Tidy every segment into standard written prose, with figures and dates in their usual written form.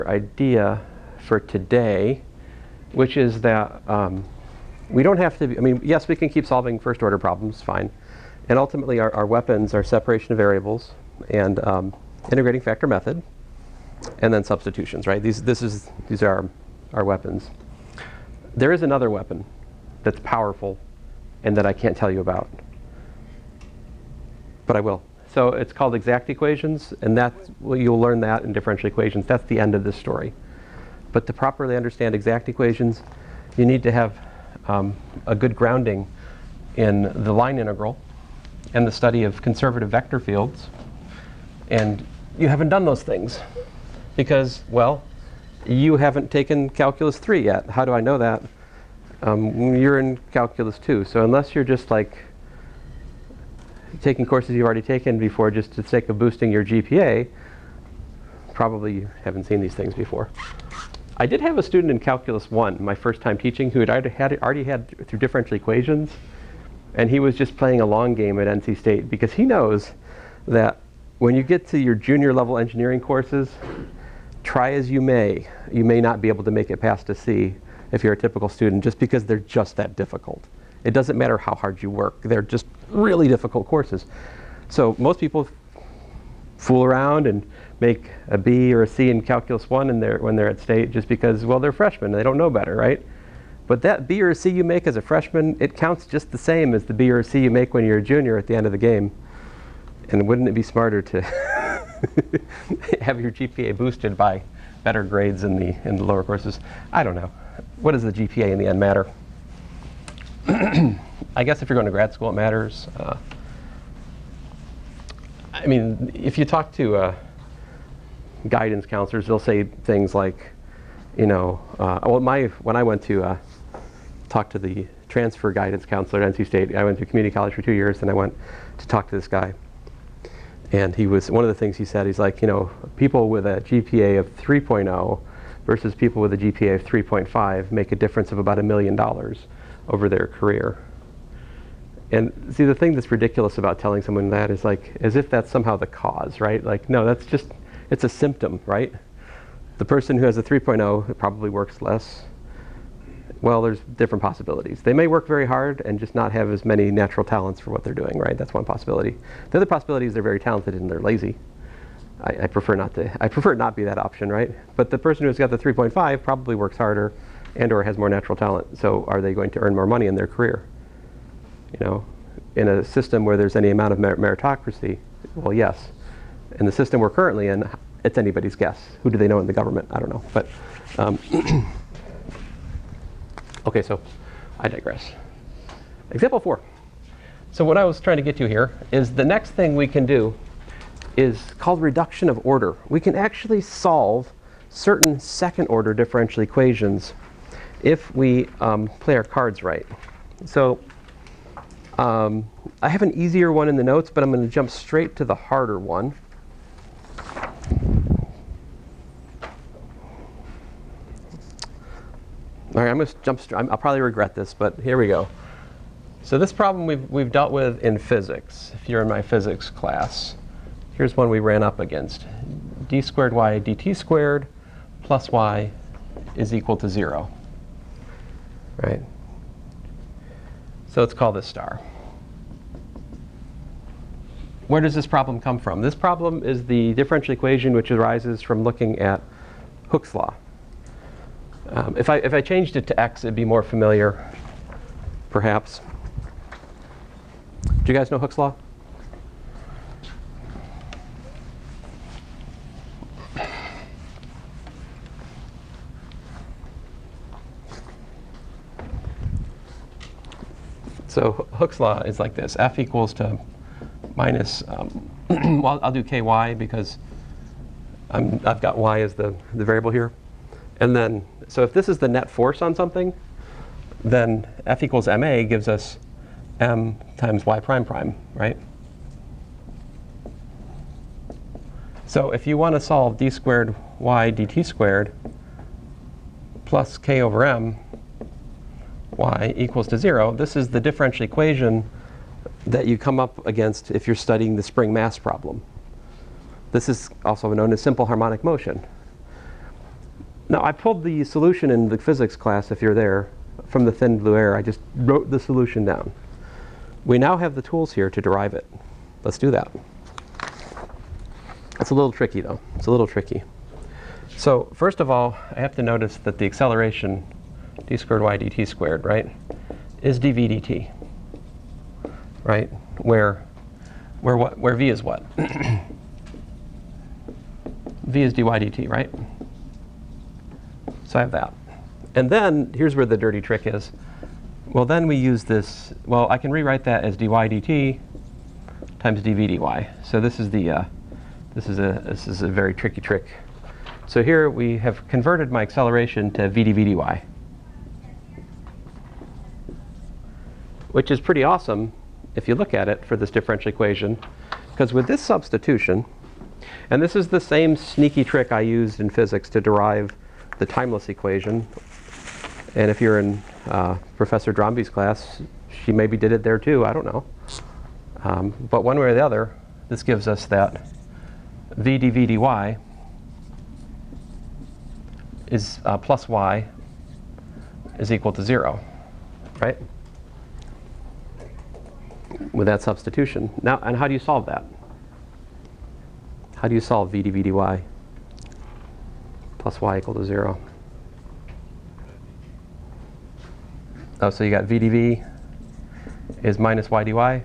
idea for today, which is that we don't have to, I mean, yes, we can keep solving first order problems, fine. And ultimately our weapons are separation of variables and integrating factor method, and then substitutions, right? These are our weapons. There is another weapon that's powerful and that I can't tell you about, but I will. So it's called exact equations, and you'll learn that in differential equations. That's the end of this story. But to properly understand exact equations, you need to have a good grounding in the line integral and the study of conservative vector fields. And you haven't done those things because, well, you haven't taken calculus 3 yet. How do I know that? You're in calculus 2. So unless you're just like taking courses you've already taken before just for the sake of boosting your GPA, probably you haven't seen these things before. I did have a student in calculus 1, my first time teaching, who had already had through differential equations, and he was just playing a long game at NC State because he knows that when you get to your junior level engineering courses, try as you may not be able to make it past a C if you're a typical student, just because they're just that difficult. It doesn't matter how hard you work. They're just really difficult courses. So most people fool around and make a B or a C in calculus 1 when they're at State just because, well, they're freshmen. They don't know better, right? But that B or a C you make as a freshman, it counts just the same as the B or a C you make when you're a junior at the end of the game. And wouldn't it be smarter to have your GPA boosted by better grades in the lower courses? I don't know. What does the GPA in the end matter? I guess if you're going to grad school, it matters. I mean, if you talk to guidance counselors, they'll say things like, you know, when I went to talk to the transfer guidance counselor at NC State, I went to community college for 2 years, and I went to talk to this guy. And one of the things he said, he's like, you know, people with a GPA of 3.0 versus people with a GPA of 3.5 make a difference of about $1 million over their career. And see, the thing that's ridiculous about telling someone that is like, as if that's somehow the cause, right? Like, no, that's just, it's a symptom, right? The person who has a 3.0 probably works less. Well, there's different possibilities. They may work very hard and just not have as many natural talents for what they're doing, right? That's one possibility. The other possibility is they're very talented and they're lazy. I prefer not be that option, right? But the person who's got the 3.5 probably works harder and or has more natural talent. So are they going to earn more money in their career? You know, in a system where there's any amount of meritocracy, well, yes. In the system we're currently in, it's anybody's guess. Who do they know in the government? I don't know. But okay, so I digress. Example 4. So what I was trying to get to here is the next thing we can do is called reduction of order. We can actually solve certain second order differential equations if we play our cards right. So I have an easier one in the notes, but I'm going to jump straight to the harder one. All right, I'm going to jump straight. I'll probably regret this, but here we go. So this problem we've dealt with in physics. If you're in my physics class, here's one we ran up against. d squared y dt squared plus y is equal to 0. Right? So let's call this star. Where does this problem come from? This problem is the differential equation which arises from looking at Hooke's law. If I changed it to x, it'd be more familiar, perhaps. Do you guys know Hooke's law? So Hooke's law is like this. F equals to minus, well, I'll do ky because I've got y as the variable here. And then, so if this is the net force on something, then F equals ma gives us m times y prime prime, right? So if you want to solve d squared y dt squared plus k over m y equals to 0, this is the differential equation that you come up against if you're studying the spring mass problem. This is also known as simple harmonic motion. Now, I pulled the solution in the physics class, if you're there, from the thin blue air. I just wrote the solution down. We now have the tools here to derive it. Let's do that. It's a little tricky, though. It's a little tricky. So first of all, I have to notice that the acceleration, d squared y dt squared, right, is dv dt, right? Where v is what? V is dy dt, right? So I have that. And then here's where the dirty trick is. Well, then we use this. Well, I can rewrite that as dy dt times dv dy. So this is the this is a very tricky trick. So here we have converted my acceleration to v dv dy, which is pretty awesome if you look at it for this differential equation, because with this substitution, and this is the same sneaky trick I used in physics to derive the timeless equation. And if you're in Professor Dromby's class, she maybe did it there too, I don't know. But one way or the other, this gives us that v dv dy is plus y is equal to 0, right? With that substitution. Now, and how do you solve that? How do you solve v dv dy plus y equal to 0? Oh, so you got v dv is minus y dy.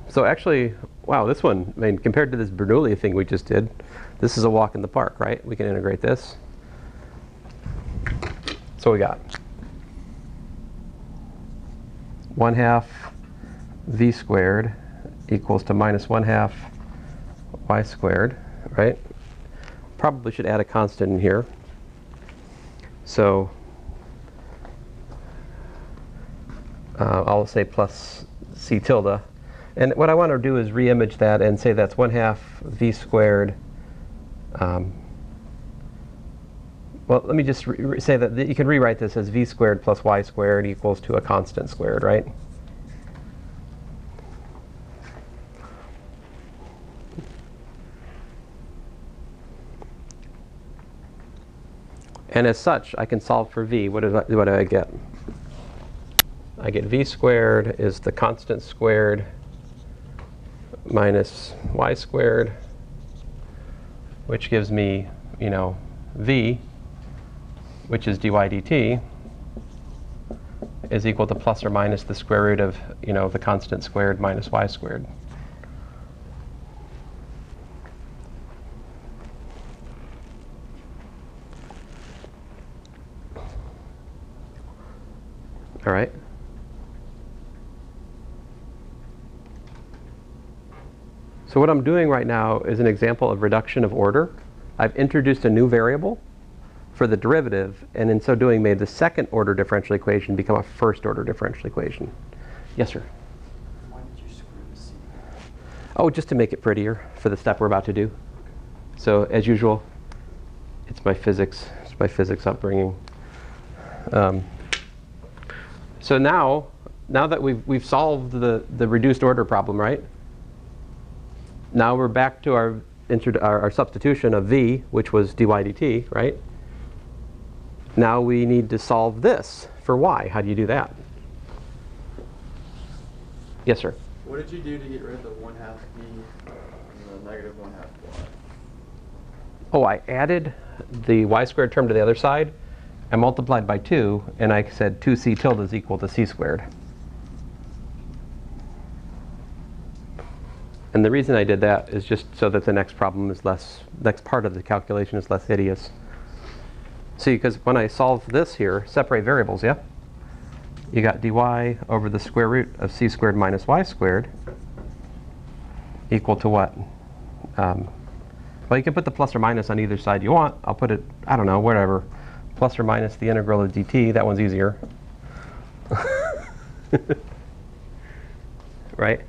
So actually, wow, this one, I mean, compared to this Bernoulli thing we just did, this is a walk in the park, right? We can integrate this. So we got 1/2 v squared equals to minus 1/2 y squared, right? Probably should add a constant in here. So I'll say plus c tilde. And what I want to do is re-image that and say that's 1/2 v squared. Well, let me just say that you can rewrite this as v squared plus y squared equals to a constant squared, right? And as such, I can solve for v. What do I get? I get v squared is the constant squared minus y squared, which gives me, you know, v, which is dy dt, is equal to plus or minus the square root of, you know, the constant squared minus y squared. All right. So what I'm doing right now is an example of reduction of order. I've introduced a new variable for the derivative, and in so doing made the second order differential equation become a first order differential equation. Yes, sir? Why did you screw the C? Oh, just to make it prettier for the step we're about to do. So as usual, it's my physics upbringing. So now that we've solved the reduced order problem, right? Now we're back to our substitution of v, which was dy dt, right? Now we need to solve this for y. How do you do that? Yes, sir? What did you do to get rid of the 1/2 v and the negative 1/2 y? Oh, I added the y squared term to the other side. I multiplied by 2, and I said 2c tilde is equal to c squared. And the reason I did that is just so that the next problem is next part of the calculation is less hideous. See, because when I solve this here, separate variables, yeah? You got dy over the square root of c squared minus y squared equal to what? Well, you can put the plus or minus on either side you want. I'll put it, I don't know, whatever. Plus or minus the integral of dt. That one's easier. Right?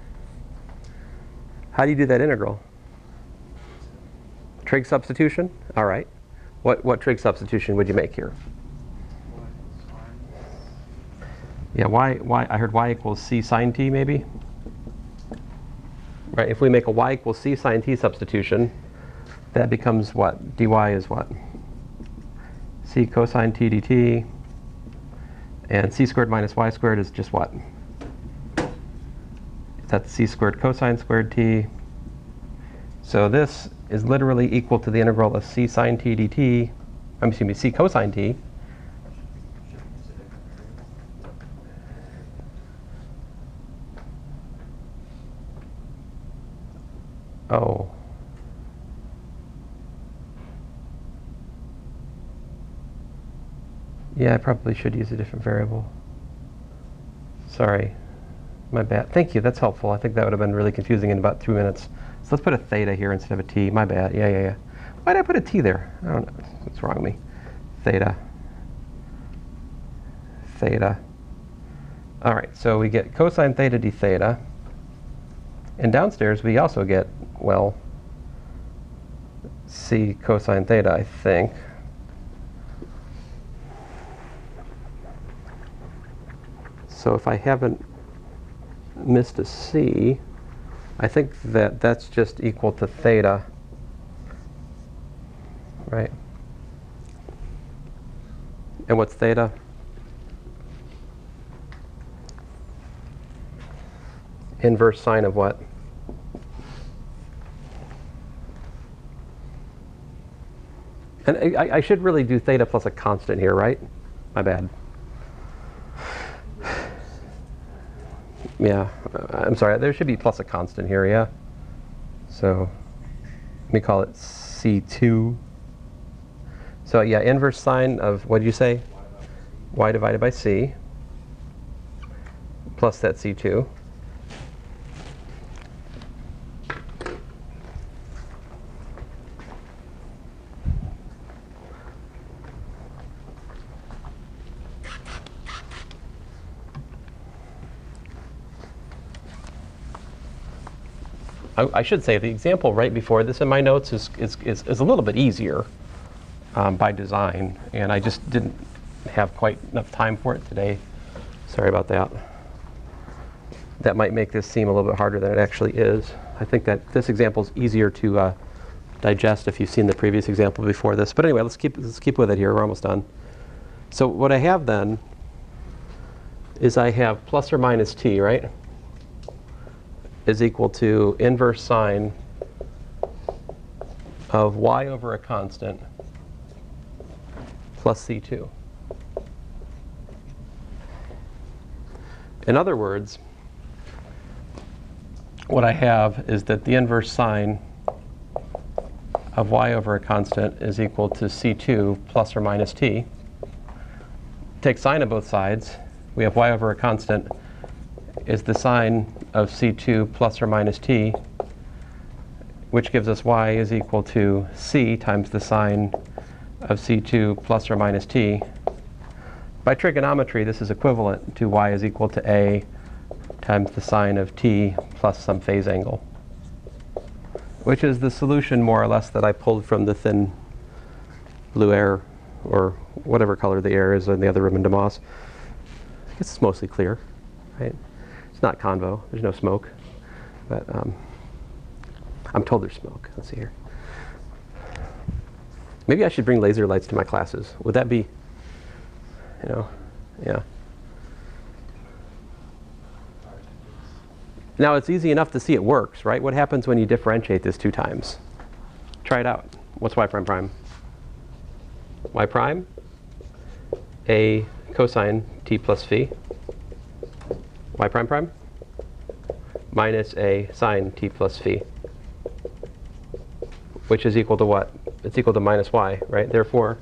How do you do that integral? Trig substitution? All right. What trig substitution would you make here? Yeah, I heard y equals c sine t, maybe? Right, if we make a y equals c sine t substitution, that becomes what? dy is what? C cosine t dt. And c squared minus y squared is just what? That's c squared cosine squared t. So this is literally equal to the integral of c sine t dt, excuse me, c cosine t. Oh. Yeah, I probably should use a different variable. Sorry, my bad. Thank you, that's helpful. I think that would have been really confusing in about 2 minutes. So let's put a theta here instead of a t. My bad. Yeah. Why did I put a t there? I don't know. What's wrong with me? Theta. All right, so we get cosine theta d theta. And downstairs we also get, well, c cosine theta, I think. So if I haven't missed a c, I think that that's just equal to theta, right? And what's theta? Inverse sine of what? And I should really do theta plus a constant here, right? My bad. Yeah, I'm sorry, there should be plus a constant here, yeah? So let me call it C2. So yeah, inverse sine of, what did you say? Y divided by C plus that C2. I should say the example right before this in my notes is a little bit easier by design, and I just didn't have quite enough time for it today. Sorry about that. That might make this seem a little bit harder than it actually is. I think that this example is easier to digest if you've seen the previous example before this. But anyway, let's keep with it here. We're almost done. So what I have then is I have plus or minus t, right? Is equal to inverse sine of y over a constant plus c2. In other words, what I have is that the inverse sine of y over a constant is equal to c2 plus or minus t. Take sine of both sides. We have y over a constant is the sine of c2 plus or minus t, which gives us y is equal to c times the sine of c2 plus or minus t. By trigonometry, this is equivalent to y is equal to a times the sine of t plus some phase angle, which is the solution more or less that I pulled from the thin blue air, or whatever color the air is in the other ribbon de Moss. I guess it's mostly clear, right? It's not convo. There's no smoke. But I'm told there's smoke. Let's see here. Maybe I should bring laser lights to my classes. Would that be, yeah. Now it's easy enough to see it works, right? What happens when you differentiate this 2 times? Try it out. What's y prime prime? Y prime, a cosine t plus phi. Y prime prime minus a sine t plus phi, which is equal to what? It's equal to minus y, right? Therefore,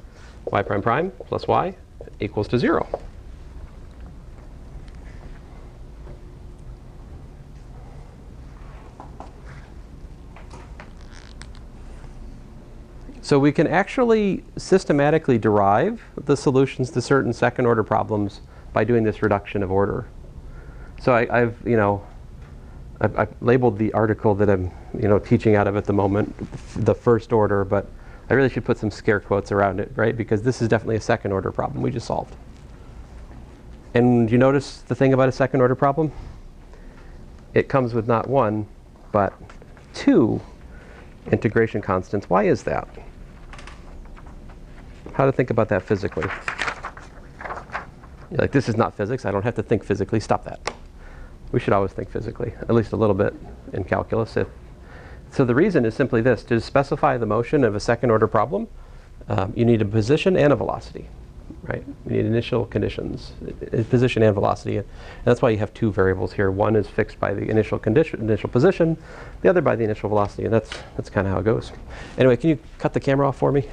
y prime prime plus y equals to 0. So we can actually systematically derive the solutions to certain second order problems by doing this reduction of order. So I've labeled the article that I'm teaching out of at the moment the first order, but I really should put some scare quotes around it, right? Because this is definitely a second order problem we just solved. And you notice the thing about a second order problem? It comes with not 1, but 2 integration constants. Why is that? How to think about that physically? You're like, this is not physics. I don't have to think physically. Stop that. We should always think physically, at least a little bit in calculus. So the reason is simply this. To specify the motion of a second order problem, you need a position and a velocity, right? You need initial conditions, position and velocity. And that's why you have two variables here. One is fixed by the initial condition, initial position, the other by the initial velocity. And that's kind of how it goes. Anyway, can you cut the camera off for me?